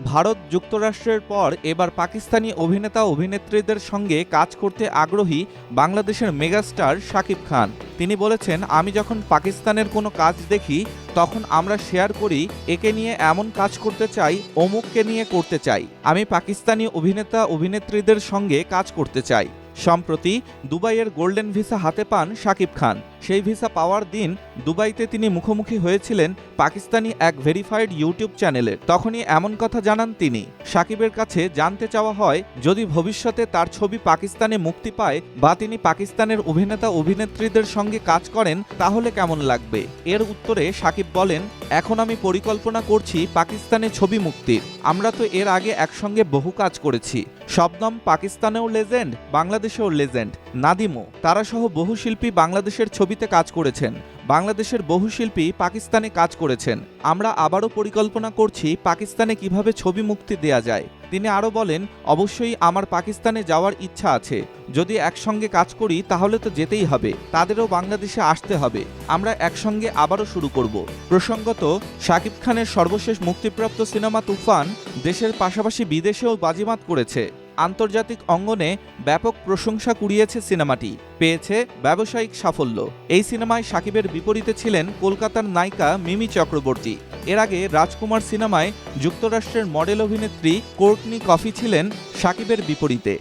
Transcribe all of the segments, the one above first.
ভারত যুক্তরাষ্ট্রের পর এবার পাকিস্তানি অভিনেতা অভিনেত্রীদের সঙ্গে কাজ করতে আগ্রহী বাংলাদেশের মেগাস্টার শাকিব খান। তিনি বলেছেন, আমি যখন পাকিস্তানের কোনো কাজ দেখি তখন আমরা শেয়ার করি, একে নিয়ে এমন কাজ করতে চাই, অমুককে নিয়ে করতে চাই। আমি পাকিস্তানি অভিনেতা অভিনেত্রীদের সঙ্গে কাজ করতে চাই। সম্প্রতি দুবাইয়ের গোল্ডেন ভিসা হাতে পান শাকিব খান। সেই ভিসা পাওয়ার দিন দুবাইতে তিনি মুখোমুখি হয়েছিলেন পাকিস্তানি এক ভেরিফাইড ইউটিউব চ্যানেলের। তখনই এমন কথা জানান তিনি। শাকিবের কাছে জানতে চাওয়া হয়, যদি ভবিষ্যতে তার ছবি পাকিস্তানে মুক্তি পায় বা তিনি পাকিস্তানের অভিনেতা অভিনেত্রীদের সঙ্গে কাজ করেন তাহলে কেমন লাগবে। এর উত্তরে শাকিব বলেন, এখন আমি পরিকল্পনা করছি পাকিস্তানে ছবি মুক্তির। আমরা তো এর আগে একসঙ্গে বহু কাজ করেছি। শবনম পাকিস্তানেও লেজেন্ড, বাংলাদেশেও লেজেন্ড, নাদিমও, তারা সহ বহু শিল্পী বাংলাদেশের ছবিতে কাজ করেছেন। বাংলাদেশের বহু শিল্পী পাকিস্তানে কাজ করেছেন। আমরা আবারও পরিকল্পনা করছি পাকিস্তানে কিভাবে ছবি মুক্তি দেয়া যায়। তিনি আরও বলেন, অবশ্যই আমার পাকিস্তানে যাওয়ার ইচ্ছা আছে। যদি একসঙ্গে কাজ করি তাহলে তো যেতেই হবে, তাদেরও বাংলাদেশে আসতে হবে। আমরা একসঙ্গে আবারও শুরু করব। প্রসঙ্গত, শাকিব খানের সর্বশেষ মুক্তিপ্রাপ্ত সিনেমা তুফান দেশের পাশাপাশি বিদেশেও বাজিমাত করেছে। আন্তর্জাতিক অঙ্গনে ব্যাপক প্রশংসা কুড়িয়েছে সিনেমাটি, পেয়েছে ব্যবসায়িক সাফল্য। এই সিনেমায় শাকিবের বিপরীতে ছিলেন কলকাতার নায়িকা মিমি চক্রবর্তী। এর আগে রাজকুমার সিনেমায় যুক্তরাষ্ট্রের মডেল অভিনেত্রী কোর্টনি কফি ছিলেন শাকিবের বিপরীতে।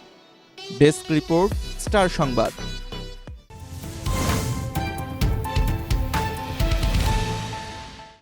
ডেস্ক রিপোর্ট, স্টার সংবাদ।